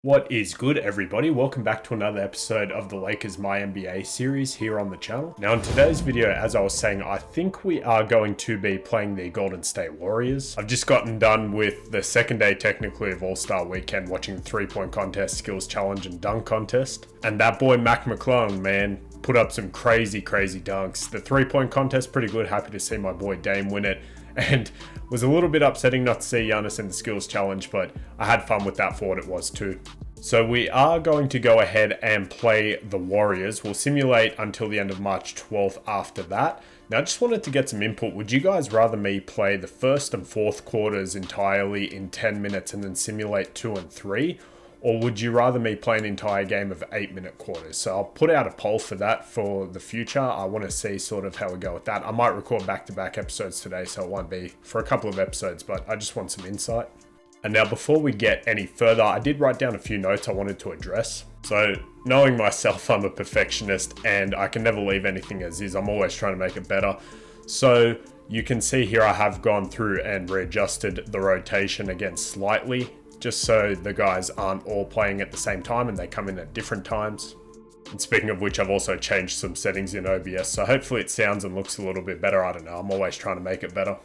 What is good, everybody? Welcome back to another episode of the Lakers MyNBA series here on the channel. Now, in today's video, as I was saying, I think we are going to be playing the Golden State Warriors. I've just gotten done with the second day, technically, of All-Star Weekend, watching the three-point contest, skills challenge, and dunk contest. And that boy, Mac McClung, man, put up some crazy dunks. The three-point contest, pretty good. Happy to see my boy Dame win it. And was a little bit upsetting not to see Giannis in the skills challenge, but I had fun with that for what it was too. So we are going to go ahead and play the Warriors. We'll simulate until the end of March 12th after that. Now, I just wanted to get some input. Would you guys rather me play the first and fourth quarters entirely in 10 minutes and then simulate 2 and 3? Or would you rather me play an entire game of 8-minute quarters? So I'll put out a poll for that for the future. I want to see sort of how we go with that. I might record back-to-back episodes today, so it won't be for a couple of episodes, but I just want some insight. And now, before we get any further, I did write down a few notes I wanted to address. So, knowing myself, I'm a perfectionist and I can never leave anything as is. I'm always trying to make it better. So, you can see here I have gone through and readjusted the rotation again slightly, just so the guys aren't all playing at the same time and they come in at different times. And speaking of which, I've also changed some settings in OBS, so hopefully it sounds and looks a little bit better. I don't know, I'm always trying to make it better.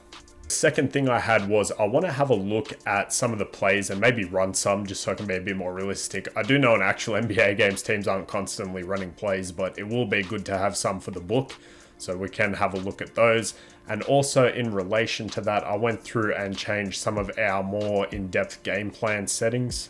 Second thing I had was I want to have a look at some of the plays and maybe run some just so I can be a bit more realistic. I do know in actual NBA games teams aren't constantly running plays, but it will be good to have some for the book. So we can have a look at those. And also in relation to that, I went through and changed some of our more in-depth game plan settings.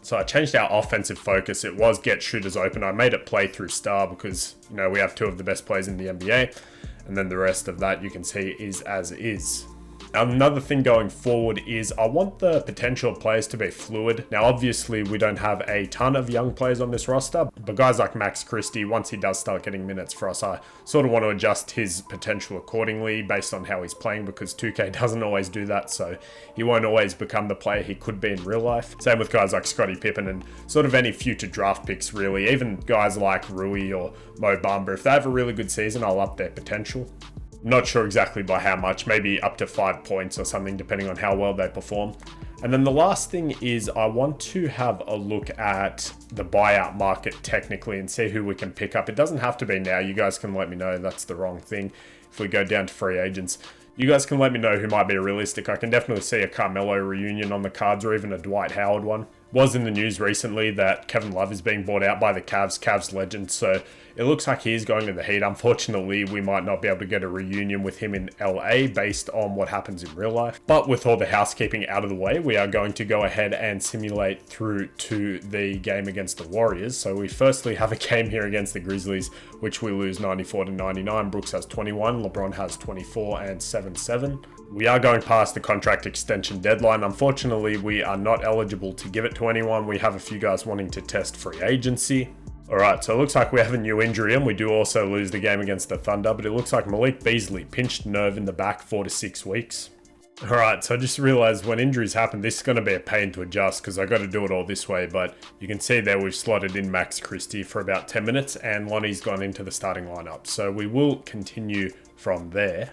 So I changed our offensive focus. It was get shooters open. I made it play through star because, you know, we have two of the best players in the NBA. And then the rest of that you can see is as is. Another thing going forward is I want the potential players to be fluid. Now, obviously, we don't have a ton of young players on this roster, but guys like Max Christie, once he does start getting minutes for us, I sort of want to adjust his potential accordingly based on how he's playing, because 2K doesn't always do that, so he won't always become the player he could be in real life. Same with guys like Scottie Pippen and sort of any future draft picks, really. Even guys like Rui or Mo Bamba, if they have a really good season, I'll up their potential. Not sure exactly by how much, maybe up to 5 points or something, depending on how well they perform. And then the last thing is I want to have a look at the buyout market technically and see who we can pick up. It doesn't have to be now. You guys can let me know that's the wrong thing. If we go down to free agents, you guys can let me know who might be realistic. I can definitely see a Carmelo reunion on the cards or even a Dwight Howard one. Was in the news recently that Kevin Love is being bought out by the Cavs legend, so it looks like he's going to the Heat. Unfortunately, we might not be able to get a reunion with him in LA based on what happens in real life. But with all the housekeeping out of the way, we are going to go ahead and simulate through to the game against the Warriors. So we firstly have a game here against the Grizzlies, which we lose 94-99. Brooks has 21, LeBron has 24 and 7-7. We are going past the contract extension deadline. Unfortunately, we are not eligible to give it to anyone. We have a few guys wanting to test free agency. Alright, so it looks like we have a new injury and we do also lose the game against the Thunder, but it looks like Malik Beasley pinched nerve in the back 4 to 6 weeks. Alright, so I just realized when injuries happen, this is going to be a pain to adjust because I got to do it all this way, but you can see there we've slotted in Max Christie for about 10 minutes and Lonnie's gone into the starting lineup. So we will continue from there.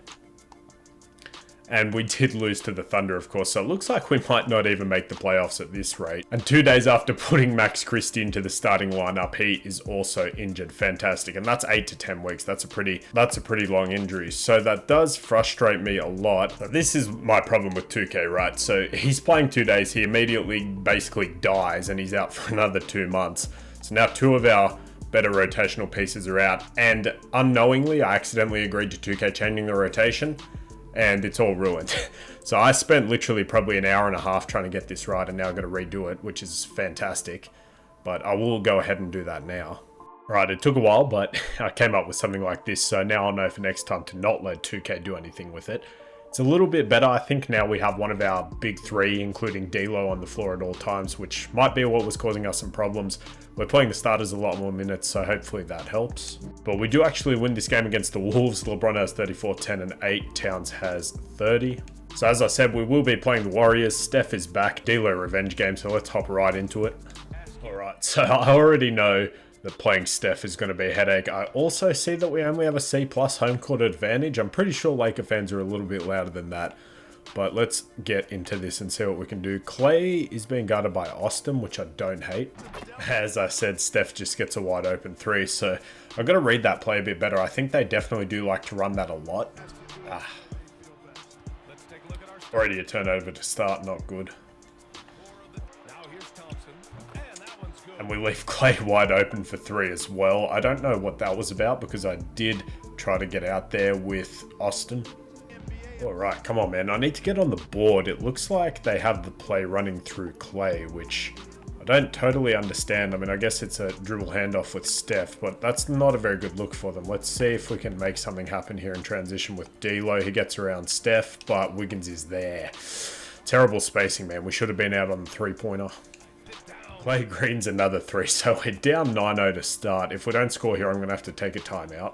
And we did lose to the Thunder, of course, so it looks like we might not even make the playoffs at this rate. And 2 days after putting Max Christie into the starting lineup, he is also injured. Fantastic. And that's 8 to 10 weeks. That's a pretty long injury. So that does frustrate me a lot. This is my problem with 2K, right? So he's playing 2 days. He immediately basically dies and he's out for another 2 months. So now 2 of our better rotational pieces are out. And unknowingly, I accidentally agreed to 2K changing the rotation. And it's all ruined. So I spent literally probably an hour and a half trying to get this right, and now I've got to redo it, which is fantastic. But I will go ahead and do that now. Right, it took a while, but I came up with something like this, so now I'll know for next time to not let 2K do anything with it. It's a little bit better. I think now we have one of our big three, including D'Lo, on the floor at all times, which might be what was causing us some problems. We're playing the starters a lot more minutes, so hopefully that helps. But we do actually win this game against the Wolves. LeBron has 34, 10, and 8. Towns has 30. So as I said, we will be playing the Warriors. Steph is back. D'Lo revenge game, so let's hop right into it. Alright, so I already know that playing Steph is going to be a headache. I also see that we only have a C+ home court advantage. I'm pretty sure Laker fans are a little bit louder than that. But let's get into this and see what we can do. Clay is being guarded by Austin, which I don't hate. As I said, Steph just gets a wide open three. So I've got to read that play a bit better. I think they definitely do like to run that a lot. Already a turnover to start, not good. And we leave Clay wide open for three as well. I don't know what that was about because I did try to get out there with Austin. All right, come on, man. I need to get on the board. It looks like they have the play running through Clay, which I don't totally understand. I mean, I guess it's a dribble handoff with Steph, but that's not a very good look for them. Let's see if we can make something happen here in transition with D'Lo. He gets around Steph, but Wiggins is there. Terrible spacing, man. We should have been out on the three-pointer. Clay Green's another three, so we're down 9-0 to start. If we don't score here, I'm going to have to take a timeout.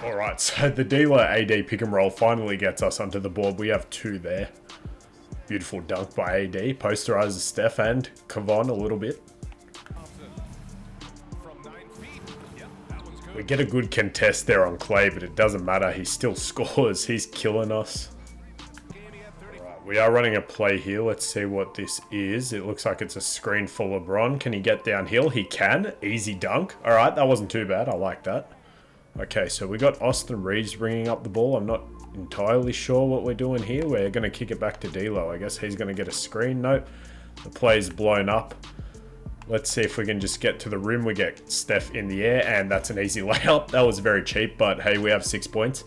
Alright, so the D'Lo AD pick and roll finally gets us onto the board. We have two there. Beautiful dunk by AD. Posterizes Steph and Kevon a little bit. We get a good contest there on Clay, but it doesn't matter. He still scores. He's killing us. Right, we are running a play here. Let's see what this is. It looks like it's a screen for LeBron. Can he get downhill? He can. Easy dunk. Alright, that wasn't too bad. I like that. Okay, so we got Austin Reeves bringing up the ball. I'm not entirely sure what we're doing here. We're going to kick it back to D'Lo. I guess he's going to get a screen. Nope. The play's blown up. Let's see if we can just get to the rim. We get Steph in the air, and that's an easy layup. That was very cheap, but hey, we have 6 points.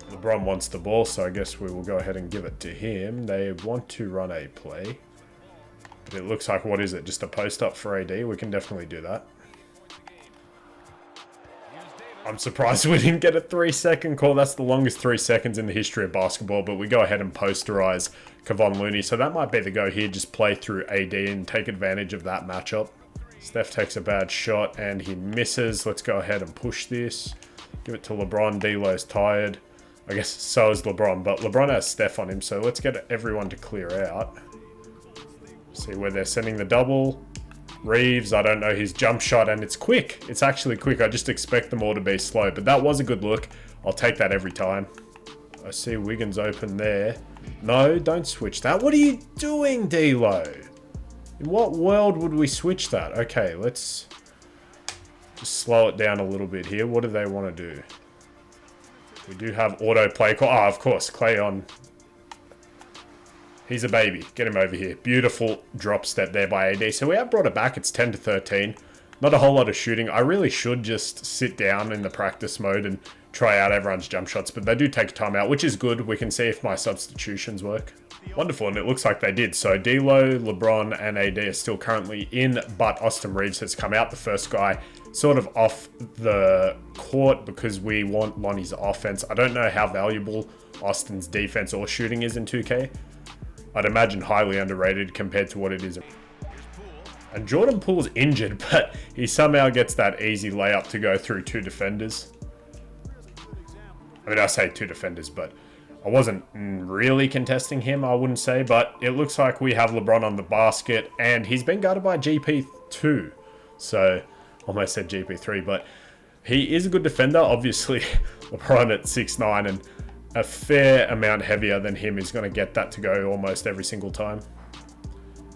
LeBron wants the ball, so I guess we will go ahead and give it to him. They want to run a play. But it looks like, what is it? Just a post up for AD? We can definitely do that. I'm surprised we didn't get a 3-second call. That's the longest 3 seconds in the history of basketball, but we go ahead and posterize Kevon Looney. So that might be the go here. Just play through AD and take advantage of that matchup. Steph takes a bad shot and he misses. Let's go ahead and push this. Give it to LeBron. D'Lo's tired. I guess so is LeBron, but LeBron has Steph on him. So let's get everyone to clear out. See where they're sending the double. Reeves, I don't know his jump shot, and it's quick. It's actually quick. I just expect them all to be slow, but that was a good look. I'll take that every time. I see Wiggins open there. No, don't switch that. What are you doing, D'Lo? In what world would we switch that? Okay, let's just slow it down a little bit here. What do they want to do? We do have auto play call. Ah, of course, Clay on. He's a baby. Get him over here. Beautiful drop step there by AD. So we have brought it back. It's 10-13. Not a whole lot of shooting. I really should just sit down in the practice mode and try out everyone's jump shots. But they do take a timeout, which is good. We can see if my substitutions work. Wonderful, and it looks like they did. So D'Lo, LeBron, and AD are still currently in, but Austin Reeves has come out, the first guy, sort of off the court because we want Lonnie's offense. I don't know how valuable Austin's defense or shooting is in 2K. I'd imagine highly underrated compared to what it is. And Jordan Poole's injured, but he somehow gets that easy layup to go through 2 defenders. I mean, I say 2 defenders, but I wasn't really contesting him, I wouldn't say. But it looks like we have LeBron on the basket, and he's been guarded by GP2. So, almost said GP3, but he is a good defender. Obviously, LeBron at 6'9", and a fair amount heavier than him is going to get that to go almost every single time.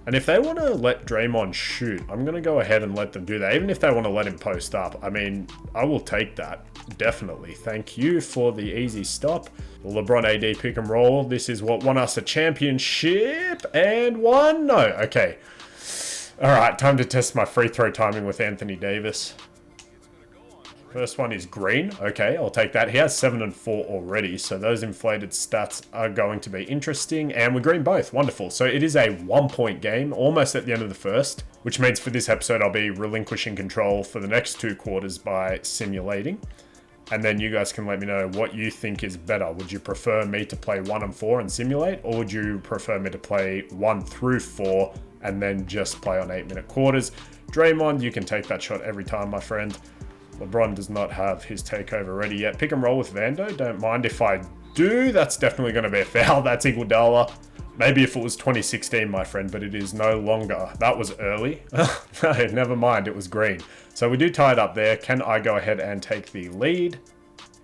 And if they want to let Draymond shoot, I'm going to go ahead and let them do that. Even if they want to let him post up, I mean, I will take that. Definitely. Thank you for the easy stop. The LeBron AD pick and roll. This is what won us a championship. And one. No. Okay. All right. Time to test my free throw timing with Anthony Davis. First one is Green. Okay, I'll take that. He has 7 and 4 already, so those inflated stats are going to be interesting. And we're green both. Wonderful. So it is a 1-point game, almost at the end of the first, which means for this episode, I'll be relinquishing control for the next 2 quarters by simulating. And then you guys can let me know what you think is better. Would you prefer me to play 1 and 4 and simulate, or would you prefer me to play 1 through 4 and then just play on 8-minute quarters? Draymond, you can take that shot every time, my friend. LeBron does not have his takeover ready yet. Pick and roll with Vando. Don't mind if I do. That's definitely going to be a foul. That's Iguodala. Maybe if it was 2016, my friend, but it is no longer. That was early. No, never mind. It was green. So we do tie it up there. Can I go ahead and take the lead?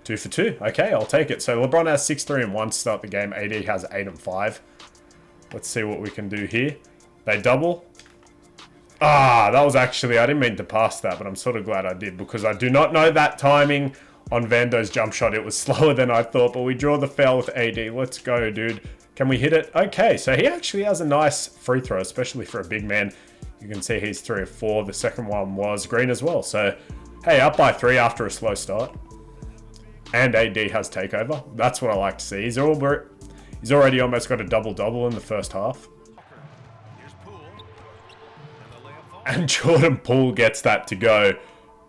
2 for 2. Okay, I'll take it. So LeBron has 6-3-1 to start the game. AD has 8-5. Let's see what we can do here. They double. Ah, that was actually, I didn't mean to pass that, but I'm sort of glad I did because I do not know that timing on Vando's jump shot. It was slower than I thought, but we draw the foul with AD. Let's go, dude. Can we hit it? Okay, so he actually has a nice free throw, especially for a big man. You can see he's 3 of 4. The second one was green as well. So, hey, up by 3 after a slow start. And AD has takeover. That's what I like to see. He's already almost got a double-double in the first half. And Jordan Poole gets that to go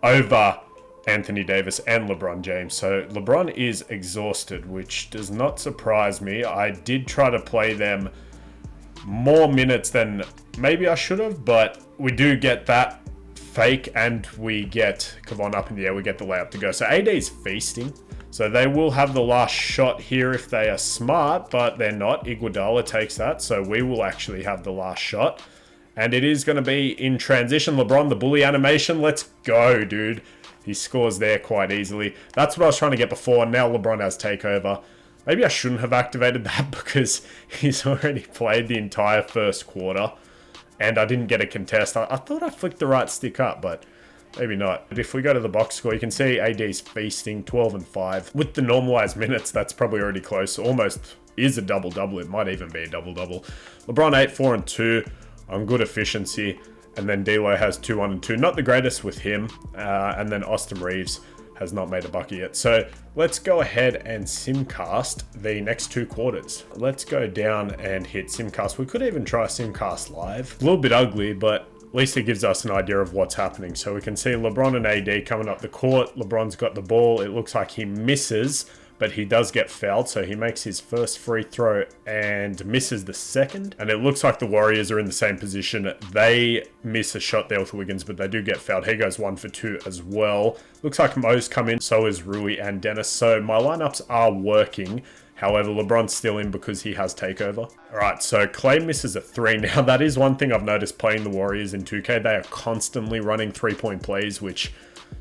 over Anthony Davis and LeBron James. So LeBron is exhausted, which does not surprise me. I did try to play them more minutes than maybe I should have, but we do get that fake and we get Kevon up in the air. We get the layup to go. So AD is feasting. So they will have the last shot here if they are smart, but they're not. Iguodala takes that. So we will actually have the last shot. And it is going to be in transition. LeBron, the bully animation. Let's go, dude. He scores there quite easily. That's what I was trying to get before. Now LeBron has takeover. Maybe I shouldn't have activated that because he's already played the entire first quarter. And I didn't get a contest. I thought I flicked the right stick up, but maybe not. But if we go to the box score, you can see AD's feasting 12-5. With the normalized minutes, that's probably already close. Almost is a double-double. It might even be a double-double. LeBron 8, 4, and 2 on good efficiency. And then D'Lo has 2, 1, and 2. Not the greatest with him. And then Austin Reeves has not made a bucket yet. So let's go ahead and simcast the next 2 quarters. Let's go down and hit simcast. We could even try simcast live. A little bit ugly, but at least it gives us an idea of what's happening. So we can see LeBron and AD coming up the court. LeBron's got the ball. It looks like he misses, but he does get fouled. So he makes his first free throw and misses the second. And it looks like the Warriors are in the same position. They miss a shot there with Wiggins, but they do get fouled. He goes 1 for 2 as well. Looks like Mo's come in. So is Rui and Dennis. So my lineups are working. However, LeBron's still in because he has takeover. All right, so Clay misses a 3. Now, that is one thing I've noticed playing the Warriors in 2K. They are constantly running 3-point plays, which,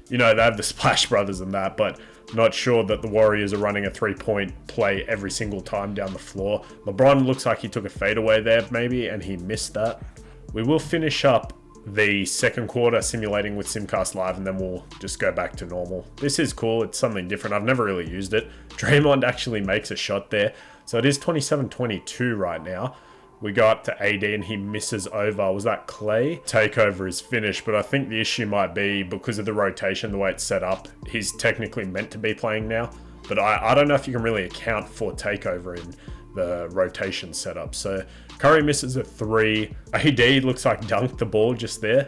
you know, they have the Splash Brothers and that, but not sure that the Warriors are running a 3-point play every single time down the floor. LeBron looks like he took a fadeaway there, maybe, and he missed that. We will finish up the second quarter simulating with Simcast Live, and then we'll just go back to normal. This is cool. It's something different. I've never really used it. Draymond actually makes a shot there. So it is 27-22 right now. We go up to AD and he misses over. Was that Clay? Takeover is finished, but I think the issue might be because of the rotation, the way it's set up. He's technically meant to be playing now, but I don't know if you can really account for takeover in the rotation setup. So Curry misses a 3. AD looks like dunked the ball just there,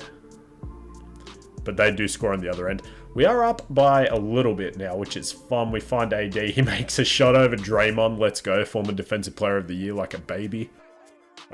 but they do score on the other end. We are up by a little bit now, which is fun. We find AD. He makes a shot over Draymond. Let's go. Former Defensive Player of the Year like a baby.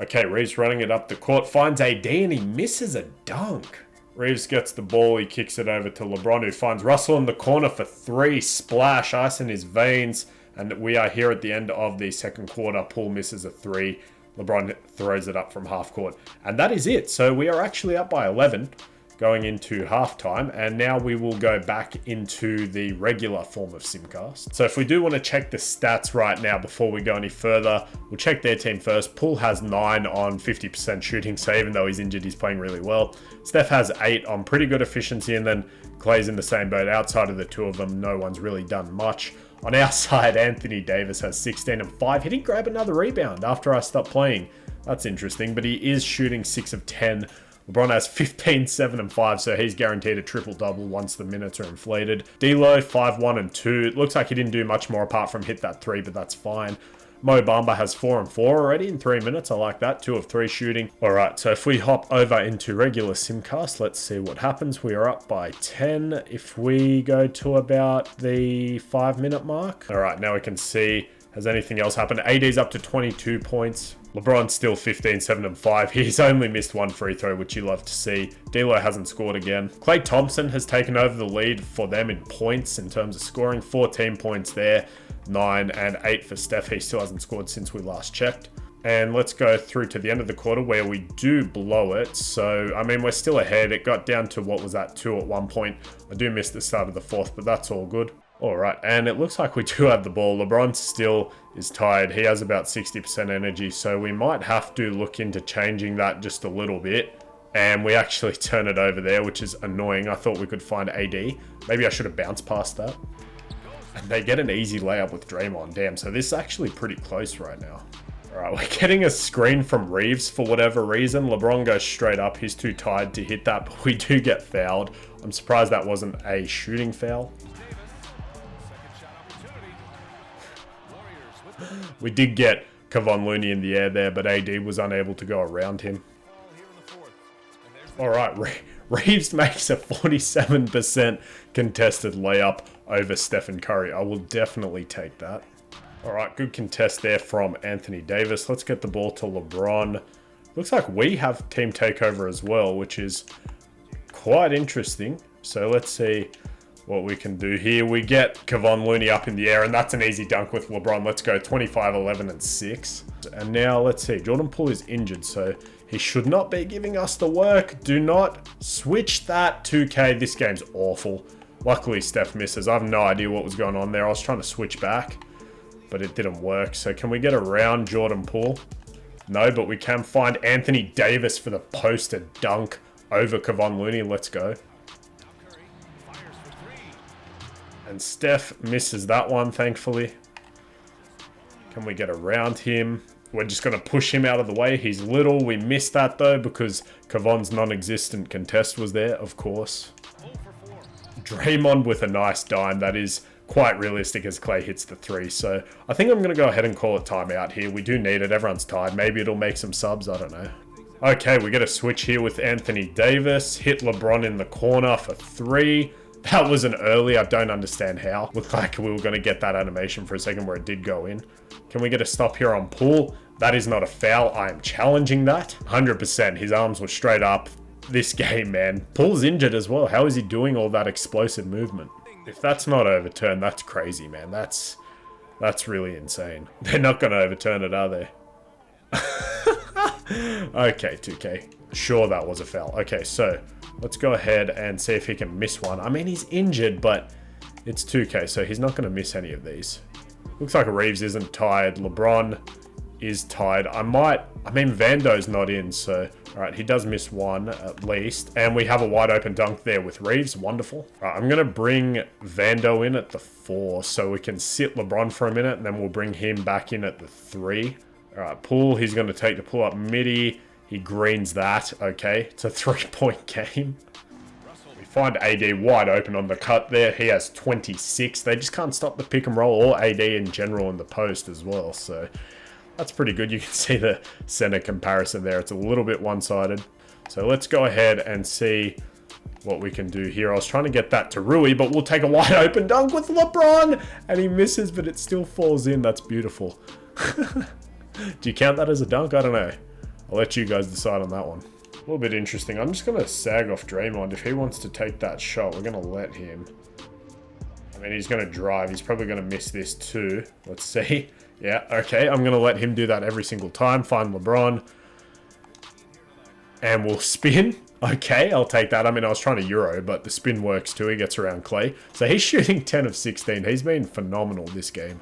Okay, Reeves running it up the court. Finds AD and he misses a dunk. Reeves gets the ball. He kicks it over to LeBron, who finds Russell in the corner for 3. Splash. Ice in his veins. And we are here at the end of the second quarter. Poole misses a 3. LeBron throws it up from half court. And that is it. So we are actually up by 11 going into halftime. And now we will go back into the regular form of Simcast. So if we do want to check the stats right now before we go any further, we'll check their team first. Poole has 9 on 50% shooting. So even though he's injured, he's playing really well. Steph has 8 on pretty good efficiency. And then Clay's in the same boat. Outside of the two of them, no one's really done much. On our side, Anthony Davis has 16 and 5. He didn't grab another rebound after I stopped playing. That's interesting, but he is shooting 6 of 10. LeBron has 15, 7, and 5, so he's guaranteed a triple-double once the minutes are inflated. D'Lo, 5, 1, and 2. It looks like he didn't do much more apart from hit that 3, but that's fine. Mo Bamba has 4 and 4 already in 3 minutes. I like that. 2 of 3 shooting. All right, so if we hop over into regular Simcast, let's see what happens. We are up by 10. If we go to about the 5-minute mark. All right, now we can see, has anything else happened? AD's up to 22 points. LeBron's still 15, 7, and 5. He's only missed 1 free throw, which you love to see. D'Lo hasn't scored again. Klay Thompson has taken over the lead for them in points in terms of scoring. 14 points there, 9 and 8 for Steph. He still hasn't scored since we last checked. And let's go through to the end of the quarter where we do blow it. So, I mean, we're still ahead. It got down to, what was that, 2 at one point. I do miss the start of the fourth, but that's all good. All right, and it looks like we do have the ball. LeBron still is tired. He has about 60% energy, so we might have to look into changing that just a little bit. And we actually turn it over there, which is annoying. I thought we could find AD. Maybe I should have bounced past that. And they get an easy layup with Draymond. Damn, so this is actually pretty close right now. All right, we're getting a screen from Reeves for whatever reason. LeBron goes straight up. He's too tired to hit that, but we do get fouled. I'm surprised that wasn't a shooting foul. We did get Kevon Looney in the air there, but AD was unable to go around him. All right, Reeves makes a 47% contested layup over Stephen Curry. I will definitely take that. All right, good contest there from Anthony Davis. Let's get the ball to LeBron. Looks like we have team takeover as well, which is quite interesting. So let's see what we can do here. We get Kevon Looney up in the air, and that's an easy dunk with LeBron. Let's go 25, 11, and 6. And now let's see. Jordan Poole is injured, so he should not be giving us the work. Do not switch that 2K. This game's awful. Luckily, Steph misses. I have no idea what was going on there. I was trying to switch back, but it didn't work. So can we get around Jordan Poole? No, but we can find Anthony Davis for the poster dunk over Kevon Looney. Let's go. And Steph misses that one, thankfully. Can we get around him? We're just going to push him out of the way. He's little. We missed that, though, because Kevon's non-existent contest was there, of course. Draymond with a nice dime. That is quite realistic as Clay hits the 3. So I think I'm going to go ahead and call it timeout here. We do need it. Everyone's tired. Maybe it'll make some subs. I don't know. Okay, we get a switch here with Anthony Davis. Hit LeBron in the corner for 3. That was an early. I don't understand how. Looked like we were going to get that animation for a second where it did go in. Can we get a stop here on Poole? That is not a foul. I am challenging that. 100%. His arms were straight up. This game, man. Poole's injured as well. How is he doing all that explosive movement? If that's not overturned, that's crazy, man. That's really insane. They're not going to overturn it, are they? Okay, 2K. Sure, that was a foul. Okay, so let's go ahead and see if he can miss one. I mean, he's injured, but it's 2K, so he's not going to miss any of these. Looks like Reeves isn't tired. LeBron is tired. I mean, Vando's not in, so... Alright, he does miss one, at least. And we have a wide open dunk there with Reeves. Wonderful. Alright, I'm going to bring Vando in at the 4, so we can sit LeBron for a minute, and then we'll bring him back in at the 3. Alright, Poole, he's going to take the pull-up midi. He greens that. Okay, it's a 3-point game. We find AD wide open on the cut there. He has 26. They just can't stop the pick and roll, or AD in general in the post as well, so... That's pretty good. You can see the center comparison there. It's a little bit one-sided. So let's go ahead and see what we can do here. I was trying to get that to Rui, but we'll take a wide open dunk with LeBron. And he misses, but it still falls in. That's beautiful. Do you count that as a dunk? I don't know. I'll let you guys decide on that one. A little bit interesting. I'm just going to sag off Draymond. If he wants to take that shot, we're going to let him. I mean, he's going to drive. He's probably going to miss this too. Let's see. Yeah, okay, I'm going to let him do that every single time. Find LeBron. And we'll spin. Okay, I'll take that. I mean, I was trying to Euro, but the spin works too. He gets around Clay. So he's shooting 10 of 16. He's been phenomenal this game.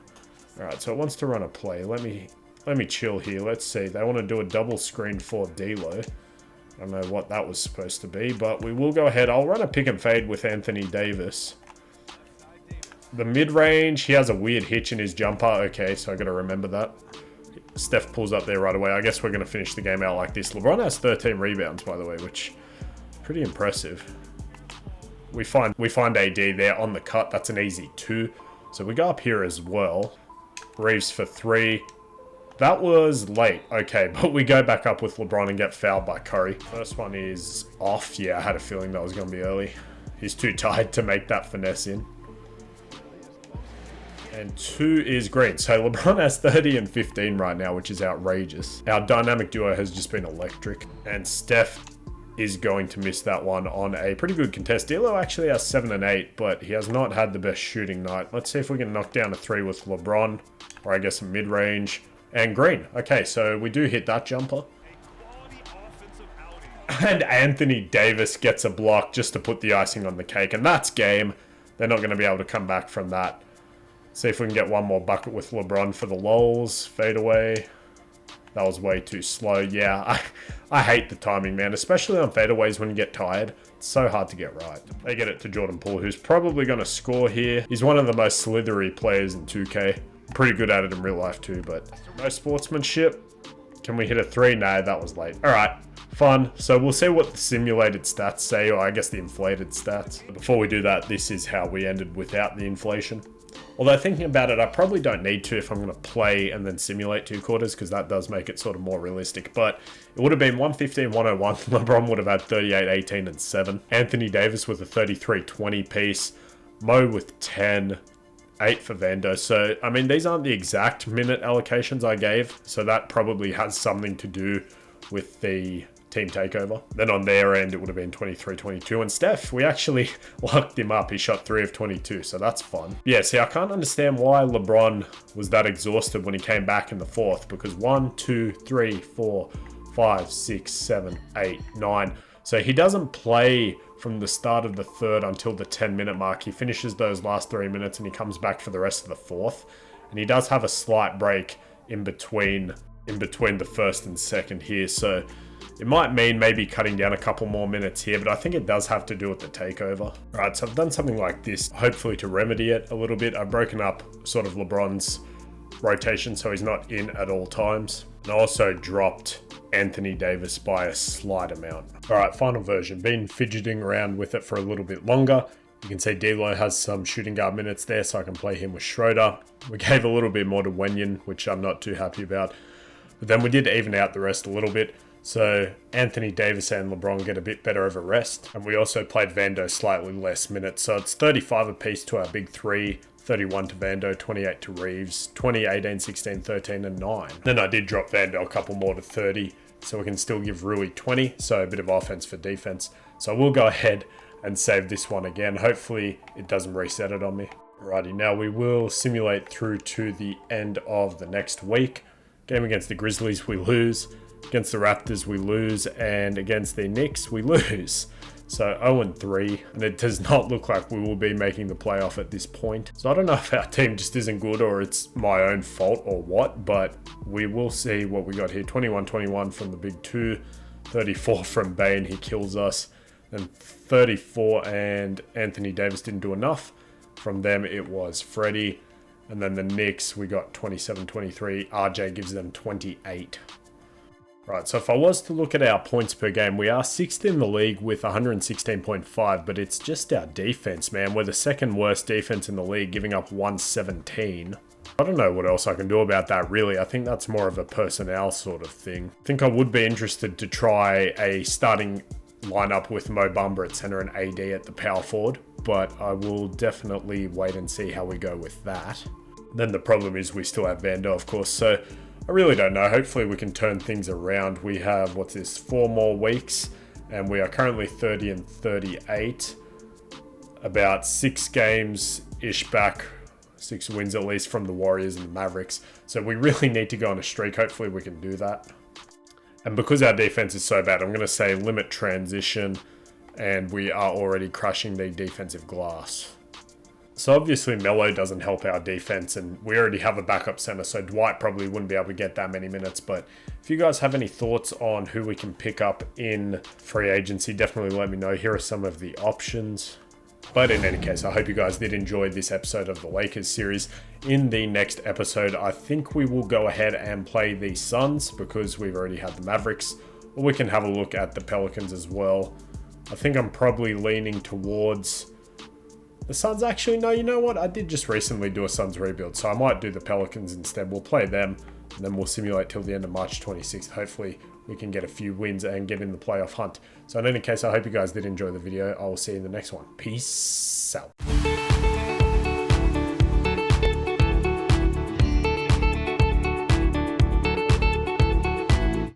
All right, so it wants to run a play. Let me chill here. Let's see. They want to do a double screen for D'Lo. I don't know what that was supposed to be, but we will go ahead. I'll run a pick and fade with Anthony Davis. The mid-range, he has a weird hitch in his jumper. Okay, so I got to remember that. Steph pulls up there right away. I guess we're going to finish the game out like this. LeBron has 13 rebounds, by the way, which is pretty impressive. We find AD there on the cut. That's an easy 2. So we go up here as well. Reeves for 3. That was late. Okay, but we go back up with LeBron and get fouled by Curry. First one is off. Yeah, I had a feeling that was going to be early. He's too tired to make that finesse in. And 2 is green. So LeBron has 30 and 15 right now, which is outrageous. Our dynamic duo has just been electric. And Steph is going to miss that one on a pretty good contest. D'Lo actually has 7 and 8, but he has not had the best shooting night. Let's see if we can knock down a 3 with LeBron. Or I guess a mid-range. And green. Okay, so we do hit that jumper. And Anthony Davis gets a block just to put the icing on the cake. And that's game. They're not going to be able to come back from that. See if we can get one more bucket with LeBron for the lols. Fade away. That was way too slow. Yeah, I hate the timing, man. Especially on fadeaways when you get tired. It's so hard to get right. They get it to Jordan Poole, who's probably going to score here. He's one of the most slithery players in 2K. Pretty good at it in real life too, but no sportsmanship. Can we hit a 3? No, that was late. All right, fun. So we'll see what the simulated stats say, or I guess the inflated stats. But before we do that, this is how we ended without the inflation. Although thinking about it, I probably don't need to if I'm going to play and then simulate 2 quarters, because that does make it sort of more realistic. But it would have been 115, 101. LeBron would have had 38, 18, and 7. Anthony Davis with a 33, 20 piece. Mo with 10. 8 for Vando. So, I mean, these aren't the exact minute allocations I gave, so that probably has something to do with the team takeover. Then on their end, it would have been 23, 22. And Steph, we actually locked him up. He shot 3 of 22, so that's fun. Yeah, see, I can't understand why LeBron was that exhausted when he came back in the 4th, because 1, 2, 3, 4, 5, 6, 7, 8, 9. So he doesn't play from the start of the 3rd until the 10-minute mark. He finishes those last 3 minutes and he comes back for the rest of the 4th. And he does have a slight break in between the 1st and 2nd here. So it might mean maybe cutting down a couple more minutes here, but I think it does have to do with the takeover. All right, so I've done something like this, hopefully to remedy it a little bit. I've broken up sort of LeBron's rotation so he's not in at all times. And I also dropped Anthony Davis by a slight amount. All right, final version. Been fidgeting around with it for a little bit longer. You can see D'Lo has some shooting guard minutes there, so I can play him with Schroeder. We gave a little bit more to Wenyon, which I'm not too happy about. But then we did even out the rest a little bit. So Anthony Davis and LeBron get a bit better of a rest. And we also played Vando slightly less minutes. So it's 35 apiece to our big 3. 31 to Vando, 28 to Reeves, 20, 18, 16, 13, and 9. Then I did drop Vando a couple more to 30, so we can still give Rui 20, so a bit of offense for defense. So we'll go ahead and save this one again. Hopefully it doesn't reset it on me. Alrighty, now we will simulate through to the end of the next week. Game against the Grizzlies, we lose. Against the Raptors, we lose. And against the Knicks, we lose. So 0-3, and it does not look like we will be making the playoff at this point. So I don't know if our team just isn't good or it's my own fault or what, but we will see what we got here. 21-21 from the big 2, 34 from Bane, he kills us. Then 34 and Anthony Davis didn't do enough. From them it was Freddie. And then the Knicks, we got 27-23. RJ gives them 28. Right, so if I was to look at our points per game, we are 6th in the league with 116.5, but it's just our defense, man. We're the 2nd worst defense in the league, giving up 117. I don't know what else I can do about that, really. I think that's more of a personnel sort of thing. I think I would be interested to try a starting lineup with Mo Bamba at center and AD at the power forward, but I will definitely wait and see how we go with that. Then the problem is we still have Vando, of course, so I really don't know. Hopefully we can turn things around. We have, 4 more weeks, and we are currently 30 and 38. About 6 games-ish back, 6 wins at least from the Warriors and the Mavericks. So we really need to go on a streak. Hopefully we can do that. And because our defense is so bad, I'm going to say limit transition, and we are already crushing the defensive glass. So obviously Melo doesn't help our defense, and we already have a backup center, so Dwight probably wouldn't be able to get that many minutes. But if you guys have any thoughts on who we can pick up in free agency, definitely let me know. Here are some of the options. But in any case, I hope you guys did enjoy this episode of the Lakers series. In the next episode, I think we will go ahead and play the Suns because we've already had the Mavericks, or we can have a look at the Pelicans as well. I think I'm probably leaning towards the Suns. Actually, no, you know what? I did just recently do a Suns rebuild, so I might do the Pelicans instead. We'll play them, and then we'll simulate till the end of March 26th. Hopefully, we can get a few wins and get in the playoff hunt. So in any case, I hope you guys did enjoy the video. I will see you in the next one. Peace out.